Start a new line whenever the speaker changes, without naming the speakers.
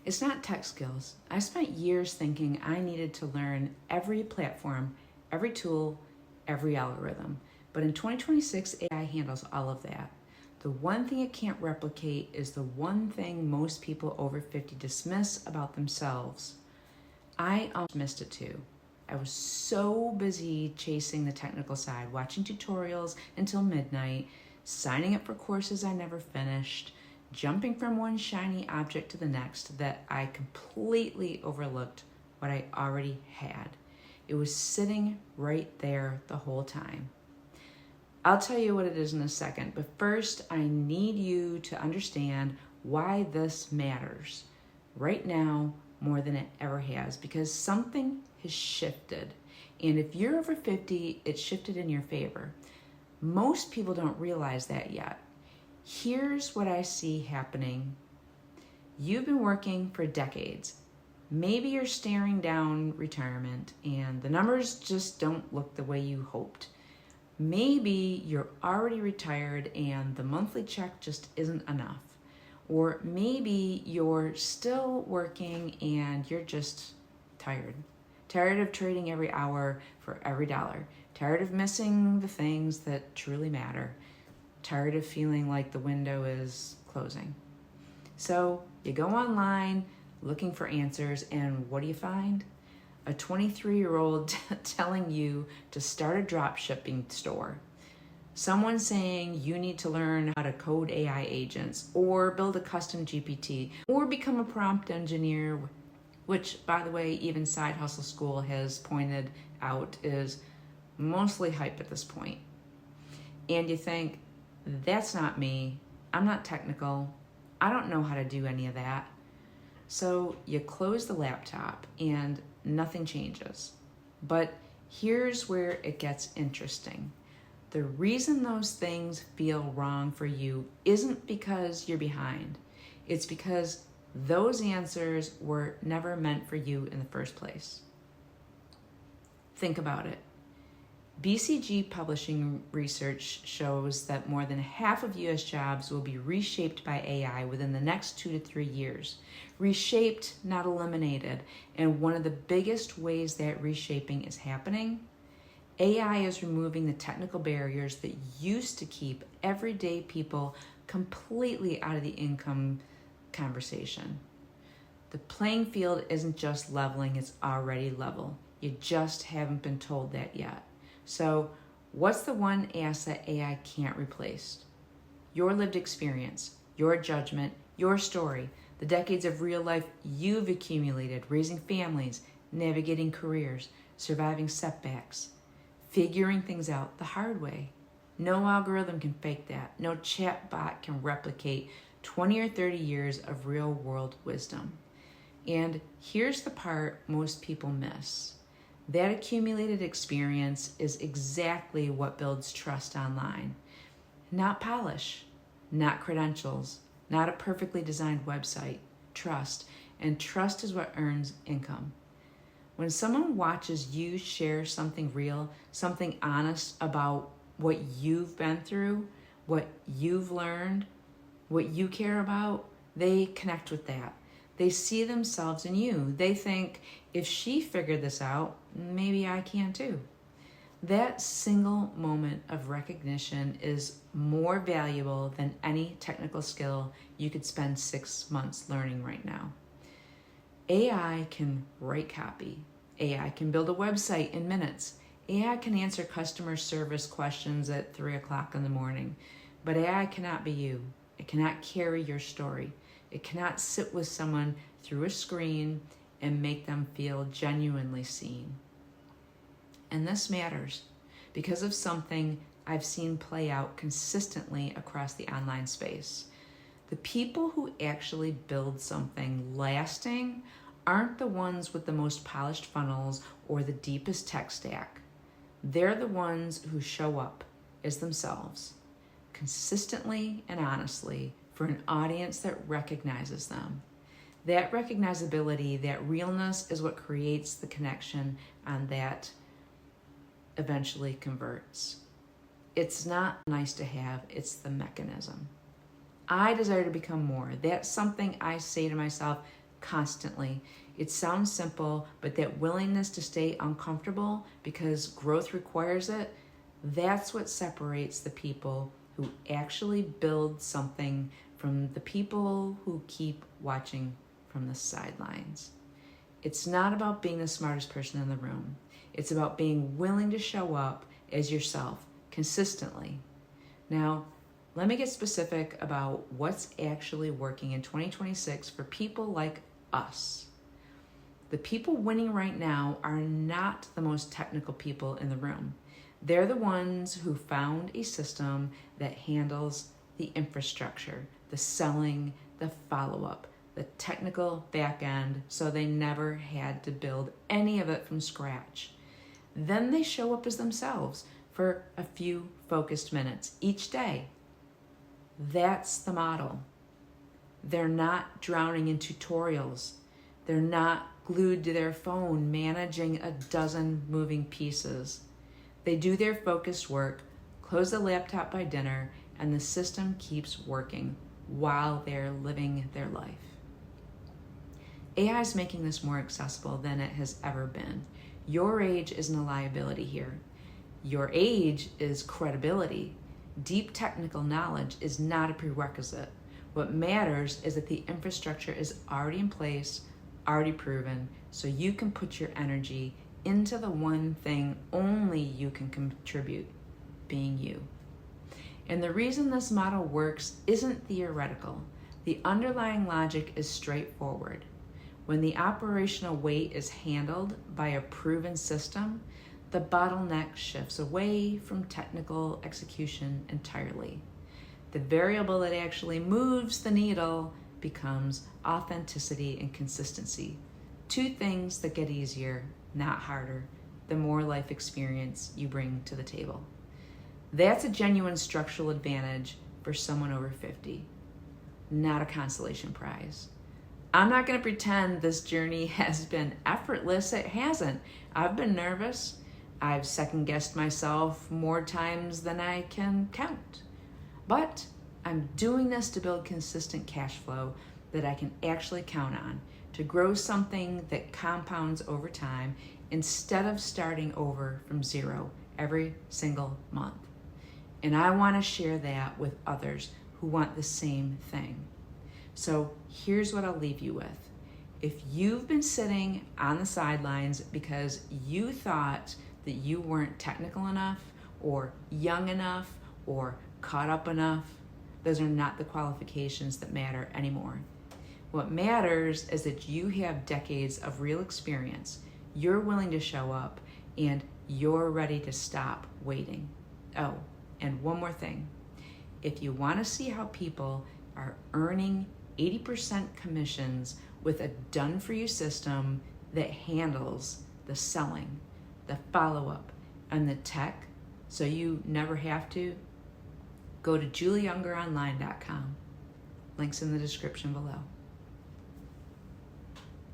It's not tech skills. I spent years thinking I needed to learn every platform, every tool, every algorithm. But in 2026, AI handles all of that. The one thing it can't replicate is the one thing most people over 50 dismiss about themselves. I almost missed it too. I was so busy chasing the technical side, watching tutorials until midnight, signing up for courses I never finished, jumping from one shiny object to the next, that I completely overlooked what I already had. It was sitting right there the whole time. I'll tell you what it is in a second, but first I need you to understand why this matters right now more than it ever has, because something has shifted. And if you're over 50, it's shifted in your favor. Most people don't realize that yet. Here's what I see happening. You've been working for decades. Maybe you're staring down retirement and the numbers just don't look the way you hoped. Maybe you're already retired and the monthly check just isn't enough. Or maybe you're still working and you're just tired. Tired of trading every hour for every dollar. Tired of missing the things that truly matter. Tired of feeling like the window is closing. So you go online looking for answers, and what do you find? A 23-year-old telling you to start a drop shipping store. Someone saying you need to learn how to code AI agents or build a custom GPT or become a prompt engineer, which, by the way, even Side Hustle School has pointed out is mostly hype at this point. And you think, that's not me. I'm not technical. I don't know how to do any of that. So you close the laptop and nothing changes. But here's where it gets interesting. The reason those things feel wrong for you isn't because you're behind. It's because those answers were never meant for you in the first place. Think about it. BCG Publishing research shows that more than half of US jobs will be reshaped by AI within the next 2 to 3 years. Reshaped, not eliminated. And one of the biggest ways that reshaping is happening, AI is removing the technical barriers that used to keep everyday people completely out of the income conversation. The playing field isn't just leveling, it's already level. You just haven't been told that yet. So what's the one asset AI can't replace? Your lived experience, your judgment, your story, the decades of real life you've accumulated, raising families, navigating careers, surviving setbacks, figuring things out the hard way. No algorithm can fake that. No chatbot can replicate 20 or 30 years of real world wisdom. And here's the part most people miss. That accumulated experience is exactly what builds trust online. Not polish, not credentials, not a perfectly designed website. Trust. And trust is what earns income. When someone watches you share something real, something honest about what you've been through, what you've learned, what you care about, they connect with that. They see themselves in you. They think, if she figured this out, maybe I can too. That single moment of recognition is more valuable than any technical skill you could spend 6 months learning right now. AI can write copy. AI can build a website in minutes. AI can answer customer service questions at 3 o'clock in the morning. But AI cannot be you. It cannot carry your story. It cannot sit with someone through a screen and make them feel genuinely seen. And this matters because of something I've seen play out consistently across the online space. The people who actually build something lasting aren't the ones with the most polished funnels or the deepest tech stack. They're the ones who show up as themselves, consistently and honestly, for an audience that recognizes them. That recognizability, that realness is what creates the connection, and that eventually converts. It's not nice to have, it's the mechanism. I desire to become more. That's something I say to myself constantly. It sounds simple, but that willingness to stay uncomfortable because growth requires it, that's what separates the people who actually build something from the people who keep watching from the sidelines. It's not about being the smartest person in the room. It's about being willing to show up as yourself consistently. Now, let me get specific about what's actually working in 2026 for people like us. The people winning right now are not the most technical people in the room. They're the ones who found a system that handles the infrastructure, the selling, the follow-up, the technical back end, so they never had to build any of it from scratch. Then they show up as themselves for a few focused minutes each day. That's the model. They're not drowning in tutorials. They're not glued to their phone managing a dozen moving pieces. They do their focused work, close the laptop by dinner, and the system keeps working while they're living their life. AI is making this more accessible than it has ever been. Your age isn't a liability here. Your age is credibility. Deep technical knowledge is not a prerequisite. What matters is that the infrastructure is already in place, already proven, so you can put your energy into the one thing only you can contribute, being you. And the reason this model works isn't theoretical. The underlying logic is straightforward. When the operational weight is handled by a proven system, the bottleneck shifts away from technical execution entirely. The variable that actually moves the needle becomes authenticity and consistency. Two things that get easier, not harder, the more life experience you bring to the table. That's a genuine structural advantage for someone over 50, not a consolation prize. I'm not going to pretend this journey has been effortless. It hasn't. I've been nervous. I've second-guessed myself more times than I can count. But I'm doing this to build consistent cash flow that I can actually count on, to grow something that compounds over time instead of starting over from zero every single month. And I want to share that with others who want the same thing. So here's what I'll leave you with. If you've been sitting on the sidelines because you thought that you weren't technical enough or young enough or caught up enough, those are not the qualifications that matter anymore. What matters is that you have decades of real experience, you're willing to show up, and you're ready to stop waiting. Oh, and one more thing. If you want to see how people are earning 80% commissions with a done-for-you system that handles the selling, the follow-up, and the tech, so you never have to, go to julieyoungeronline.com. Links in the description below.